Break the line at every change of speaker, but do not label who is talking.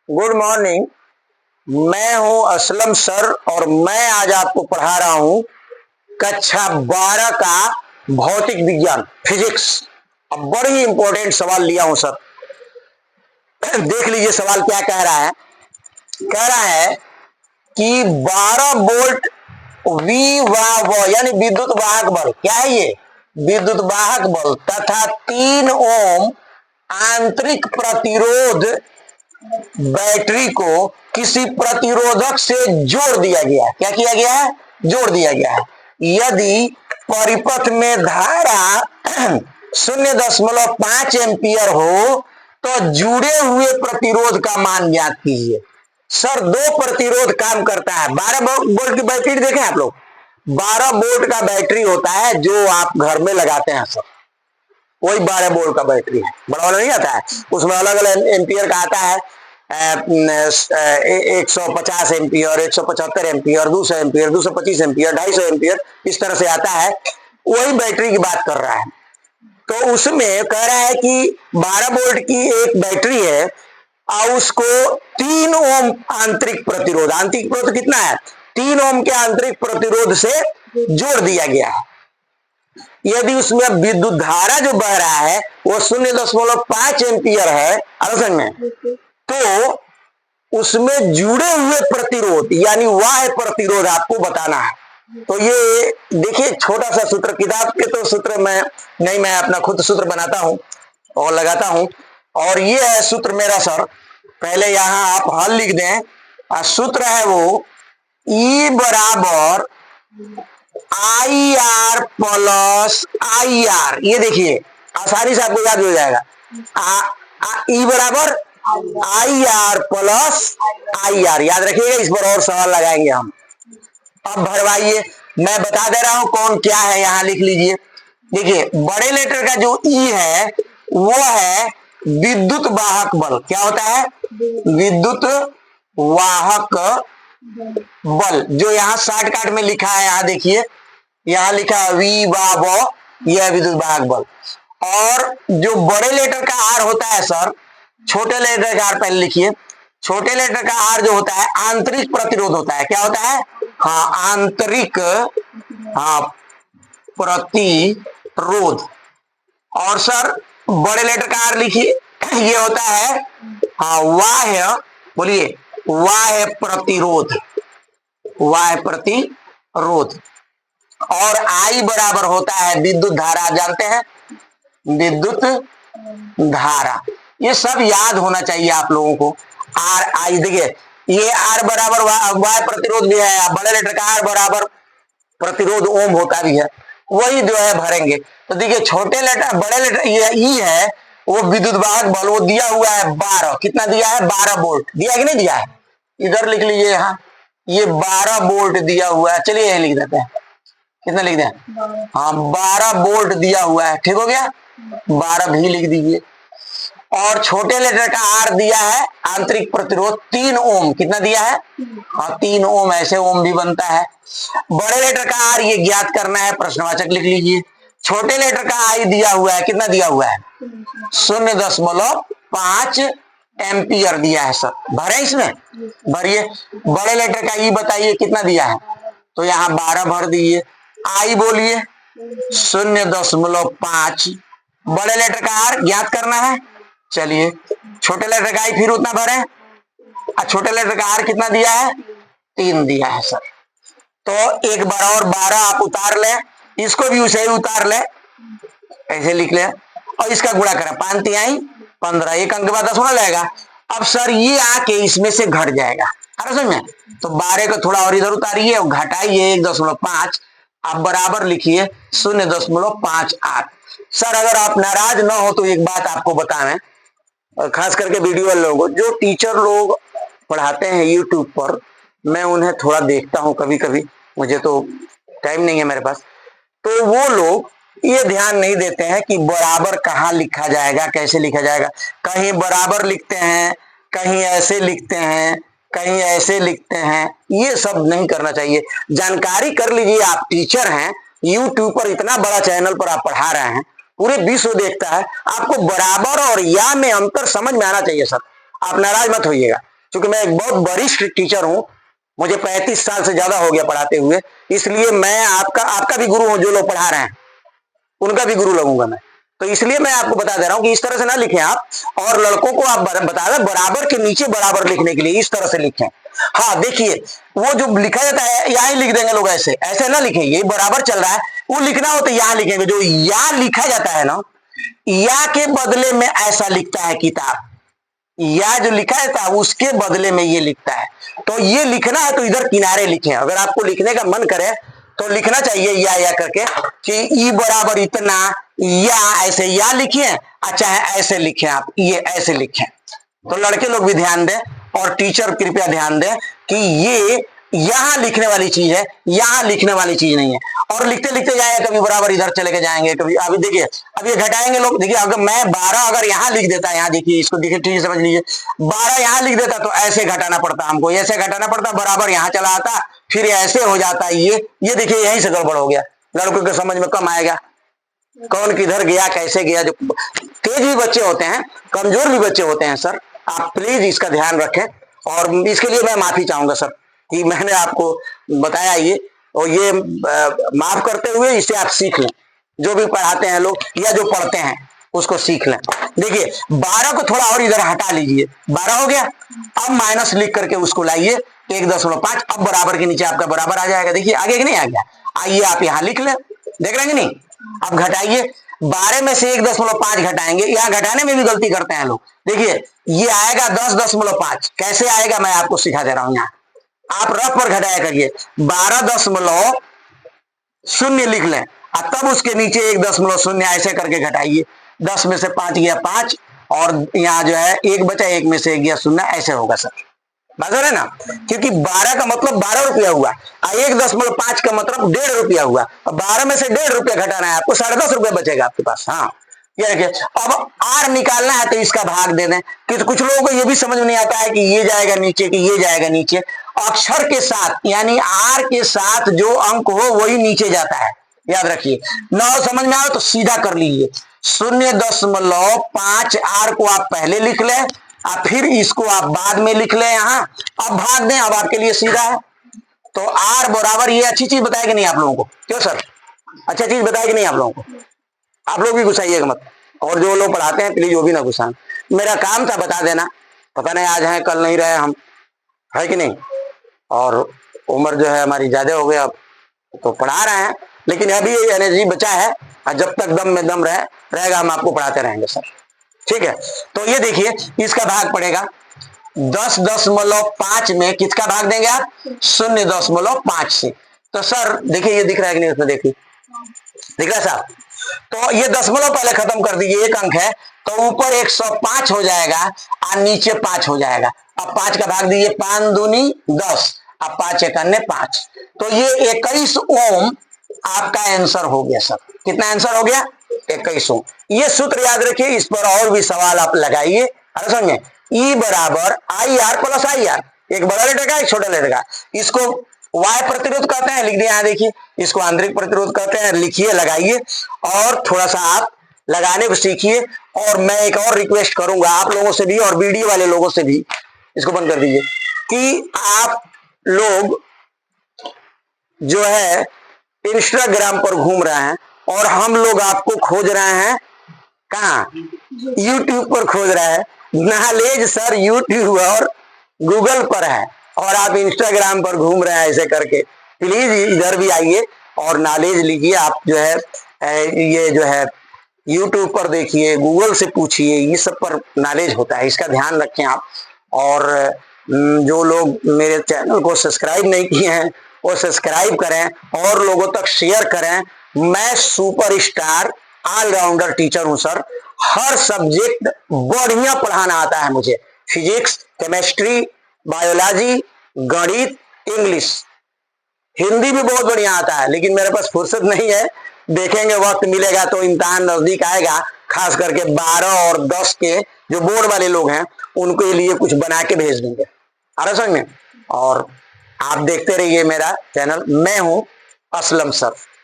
Good morning. मैं हूं Aslam sir और मैं आज आपको पढ़ा रहा हूं कक्षा 12 का भौतिक विज्ञान फिजिक्स। अब बड़ी ही इंपॉर्टेंट सवाल लिया हूं सर। देख लीजिए सवाल क्या कह रहा है। कह रहा है कि 12 वोल्ट वी वाह यानी विद्युत वाहक बल, क्या है ये? विद्युत वाहक बल तथा 3 ओम आंतरिक प्रतिरोध बैटरी को किसी प्रतिरोधक से जोड़ दिया गया। क्या किया गया है? जोड़ दिया गया है। यदि परिपथ में धारा 0.5 एम्पियर हो तो जुड़े हुए प्रतिरोध का मान ज्ञात कीजिए। सर, दो प्रतिरोध काम करता है। 12 वोल्ट की बैटरी देखें आप लोग, 12 वोल्ट का बैटरी होता है जो आप घर में लगाते हैं सर, वही 12 वोल्ट का बैटरी है। बड़ा वाला नहीं आता है, उसमें अलग अलग एम्पियर का आता है। 150 ampere, 175 ampere, 200 ampere, 225 ampere, 250 ampere, इस तरह से आता है। वही बैटरी की बात कर रहा है। तो उसमें कह रहा है कि 12 वोल्ट की एक बैटरी है और उसको 3 ओम आंतरिक प्रतिरोध कितना है? 3 ओम के आंतरिक प्रतिरोध से जोड़ दिया गया है। यदि उसमें विद्युत धारा जो बह रहा है वो 0.5 एम्पियर है, समझ में, तो उसमें जुड़े हुए प्रतिरोध यानी वाह्य प्रतिरोध आपको बताना है। तो ये देखिए छोटा सा सूत्र, किताब के तो सूत्र मैं नहीं, मैं अपना खुद सूत्र बनाता हूं और लगाता हूं। और ये है सूत्र मेरा सर। पहले यहां आप हल लिख दें। सूत्र है वो E बराबर IR प्लस IR। ये देखिए आसानी से आपको याद हो जाएगा। E बराबर IR प्लस IR, याद रखिएगा। इस पर और सवाल लगाएंगे हम। अब भरवाइए, मैं बता दे रहा हूं कौन क्या है, यहां लिख लीजिए। देखिए बड़े लेटर का जो E है वो है विद्युत वाहक बल। क्या होता है? विद्युत वाहक बल, जो यहाँ शॉर्टकट में लिखा है। यहाँ देखिए, यहाँ लिखा है वी वाह, यह विद्युत वाहक बल। और जो बड़े लेटर का आर होता है सर, छोटे लेटर का आर पहले लिखिए। छोटे लेटर का आर जो होता है आंतरिक प्रतिरोध होता है। क्या होता है? हाँ, आंतरिक प्रतिरोध। और सर बड़े लेटर का आर लिखिए, ये होता है बाह्य, बोलिए, बाह्य प्रतिरोध, बाह्य प्रतिरोध। और आई बराबर होता है विद्युत धारा, जानते हैं, विद्युत धारा। ये सब याद होना चाहिए आप लोगों को। आर आई, देखिए ये आर बराबर वाय प्रतिरोध भी है, बड़े लेटर का आर बराबर प्रतिरोध ओम होता भी है, वही जो है भरेंगे। तो देखिए छोटे लेटर, बड़े लेटर ये ई है, वो विद्युत वाहक बल वो दिया हुआ है 12। कितना दिया है? 12 वोल्ट दिया कि नहीं दिया है? इधर लिख लीजिए, यहाँ ये 12 वोल्ट दिया हुआ है। चलिए यही लिख देते हैं। कितना लिख दें? 12 वोल्ट दिया हुआ है। ठीक हो गया, 12 भी लिख दीजिए। और छोटे लेटर का आर दिया है आंतरिक प्रतिरोध 3 ओम। कितना दिया है? 3 ओम, ऐसे ओम भी बनता है। बड़े लेटर का आर ये ज्ञात करना है, प्रश्नवाचक लिख लीजिए। छोटे लेटर का आई दिया हुआ है, कितना दिया हुआ है? 0.5 एम्पियर दिया है सर। भरे इसमें, भरिए। बड़े लेटर का ई बताइए कितना दिया है, तो यहाँ 12 भर दीजिए। आई बोलिए 0.5। बड़े लेटर का आर ज्ञात करना है। चलिए छोटे लेटर का आई फिर उतना भरें। छोटे लेटर का आर कितना दिया है? 3 दिया है सर। तो 1 12 और 12 आप उतार लें, इसको भी उसे ही उतार लें, ऐसे लिख लें। और इसका गुणा करें, 5 तिहाई 15, एक अंक के बाद 10 होना लगेगा। अब सर ये आके इसमें से घट जाएगा, समझ में। तो 12 को थोड़ा और इधर उतारिए और घटाइए 1.5। आप बराबर लिखिए 0.58। सर अगर आप नाराज ना हो तो एक बात आपको बताएं, खास करके वीडियो वाले लोगों को, जो टीचर लोग पढ़ाते हैं यूट्यूब पर, मैं उन्हें थोड़ा देखता हूं कभी कभी, मुझे तो टाइम नहीं है मेरे पास। तो वो लोग ये ध्यान नहीं देते हैं कि बराबर कहाँ लिखा जाएगा, कैसे लिखा जाएगा। कहीं बराबर लिखते हैं, कहीं ऐसे लिखते हैं, कहीं ऐसे लिखते हैं। ये सब नहीं करना चाहिए। जानकारी कर लीजिए, आप टीचर हैं, यूट्यूब पर इतना बड़ा चैनल पर आप पढ़ा रहे हैं, पूरे विश्व देखता है, आपको बराबर और या में अंतर समझ में आना चाहिए सर। आप नाराज मत होइएगा। क्योंकि मैं एक बहुत वरिष्ठ टीचर हूं, मुझे 35 साल से ज्यादा हो गया पढ़ाते हुए, इसलिए मैं आपका भी गुरु हूं। जो लोग पढ़ा रहे हैं उनका भी गुरु लगूंगा मैं। तो इसलिए मैं आपको बता दे रहा हूं कि इस तरह से ना लिखें आप, और लड़कों को आप बता दें बराबर के नीचे बराबर लिखने के लिए इस तरह से लिखें। हाँ देखिए, वो जो लिखा जाता है यहां ही लिख देंगे लोग, ऐसे ऐसे ना लिखें, ये बराबर चल रहा है, वो लिखना हो तो यहां लिखेंगे। जो या लिखा जाता है ना, या के बदले में ऐसा लिखता है किताब, या जो लिखा है उसके बदले में ये लिखता है। तो ये लिखना है तो इधर किनारे लिखें। अगर आपको लिखने का मन करे तो लिखना चाहिए या करके कि ई बराबर इतना, या ऐसे या लिखिए, चाहे ऐसे लिखें आप, ये ऐसे लिखें। तो लड़के लोग भी ध्यान दें और टीचर कृपया ध्यान दें कि ये यहां लिखने वाली चीज है, यहां लिखने वाली चीज नहीं है। और लिखते लिखते जाएंगे, कभी बराबर इधर चले के जाएंगे, कभी अभी देखिए, अब ये घटाएंगे लोग। देखिए अगर मैं 12 अगर यहां लिख देता, यहां देखिए, इसको देखिए ठीक समझ लीजिए, 12 यहां लिख देता तो ऐसे घटाना पड़ता हमको, ऐसे घटाना पड़ता, बराबर यहां चला आता, फिर ऐसे हो जाता। ये देखिए यहीं से गड़बड़ हो गया, लड़कों के समझ में कम आएगा कौन किधर गया कैसे गया। जो तेज भी बच्चे होते हैं, कमजोर भी बच्चे होते हैं सर, आप प्लीज इसका ध्यान रखें। और इसके लिए मैं माफी चाहूंगा सर कि मैंने आपको बताया ये, और ये माफ करते हुए इसे आप सीख लें, जो भी पढ़ाते हैं लोग या जो पढ़ते हैं उसको सीख लें। देखिए 12 को थोड़ा और इधर हटा लीजिए, 12 हो गया, अब माइनस लिख करके उसको लाइए 1.5, अब बराबर के नीचे आपका बराबर आ जाएगा। देखिए आगे कि नहीं आ गया, आइए आप यहां लिख लें, देख रहे हैं कि नहीं। अब घटाइए, 12 में से 1.5 घटाएंगे, यहां घटाने में भी गलती करते हैं लोग। देखिए ये आएगा 10.5, कैसे आएगा मैं आपको सिखा दे रहा हूं। यहाँ आप रफ पर घटाया करिए, 12.0 लिख लें, और तब उसके नीचे 1.0 ऐसे करके घटाइए। 10 में से 5 गया 5, और यहाँ जो है 1 बचा, 1 में से 1 गया 0, ऐसे होगा सर, बात हो रहा है ना। क्योंकि 12 का मतलब 12 रुपया हुआ, 1.5 का मतलब 1.5 रुपया हुआ, और 12 में से 1.5 रुपया घटाना है आपको, 10.5 रुपया बचेगा आपके पास। हाँ ये देखिए, अब आर निकालना है तो इसका भाग दे दें। कि कुछ लोगों को ये भी समझ में नहीं आता है कि ये जाएगा नीचे कि ये जाएगा नीचे। अक्षर के साथ यानी आर के साथ जो अंक हो वही नीचे जाता है, याद रखिए। ना समझ में आओ तो सीधा कर लीजिए, 0.5 आर को आप पहले लिख लें, और फिर इसको आप बाद में लिख लें यहाँ, अब भाग दें, अब आपके लिए सीधा है। तो आर बराबर, ये अच्छी चीज बताएगी नहीं आप लोगों को, क्यों सर, अच्छा चीज बताएगी नहीं आप लोगों को, आप लोग भी गुस्साइएगा मत, और जो लोग पढ़ाते हैं प्लीज वो भी ना गुस्साएं। मेरा काम था बता देना, पता नहीं आज है कल नहीं रहे हम, है कि नहीं। और उम्र जो है हमारी ज्यादा हो गई, अब तो पढ़ा रहे हैं, लेकिन अभी ये एनर्जी बचा है, और जब तक दम में दम रहेगा हम आपको पढ़ाते रहेंगे सर, ठीक है। तो ये देखिए इसका भाग पड़ेगा 10.5 में, किसका भाग देंगे आप, 0.5 से। तो सर देखिए ये दिख रहा है कि नहीं, उसमें देखिए दिख रहा है साहब। तो ये दशमलव पहले खत्म कर दीजिए, एक अंक है तो ऊपर 105 हो जाएगा और नीचे 5 हो जाएगा। अब 5 का भाग दीजिए, 5 दूनी 10, अब 5 एकान्ने 5, तो ये 21 ओम आपका आंसर हो गया सर। कितना आंसर हो गया, 21 ओम। ये सूत्र याद रखिए, इस पर और भी सवाल आप लगाइए। अरे समझे, ई बराबर I R plus I R, एक बड़ा लेटर का एक छोटा लेटर का, इसको वाय प्रतिरोध कहते हैं, लिख दिया यहाँ देखिए, इसको आंतरिक प्रतिरोध कहते हैं, लिखिए लगाइए, और थोड़ा सा आप लगाने को सीखिए। और मैं एक और रिक्वेस्ट करूंगा आप लोगों से भी, और वीडियो वाले लोगों से भी, इसको बंद कर दीजिए, कि आप लोग जो है इंस्टाग्राम पर घूम रहे हैं और हम लोग आपको खोज रहे हैं कहाँ, यूट्यूब पर खोज रहे हैं। नॉलेज सर यूट्यूब और गूगल पर है, और आप इंस्टाग्राम पर घूम रहे हैं ऐसे करके। प्लीज इधर भी आइए और नॉलेज लीजिए। आप जो है ये जो है यूट्यूब पर देखिए, गूगल से पूछिए, ये सब पर नॉलेज होता है, इसका ध्यान रखें आप। और जो लोग मेरे चैनल को सब्सक्राइब नहीं किए हैं वो सब्सक्राइब करें और लोगों तक शेयर करें। मैं सुपरस्टार ऑलराउंडर टीचर हूं सर, हर सब्जेक्ट बढ़िया पढ़ाना आता है मुझे, फिजिक्स, केमिस्ट्री, बायोलॉजी, गणित, इंग्लिश, हिंदी भी बहुत बढ़िया आता है, लेकिन मेरे पास फुर्सत नहीं है। देखेंगे वक्त मिलेगा तो, इम्तिहान नजदीक आएगा, खास करके 12 और 10 के जो बोर्ड वाले लोग हैं उनके लिए कुछ बना के भेज देंगे, आ रहा समझ में। और आप देखते रहिए मेरा चैनल, मैं हूं असलम सर।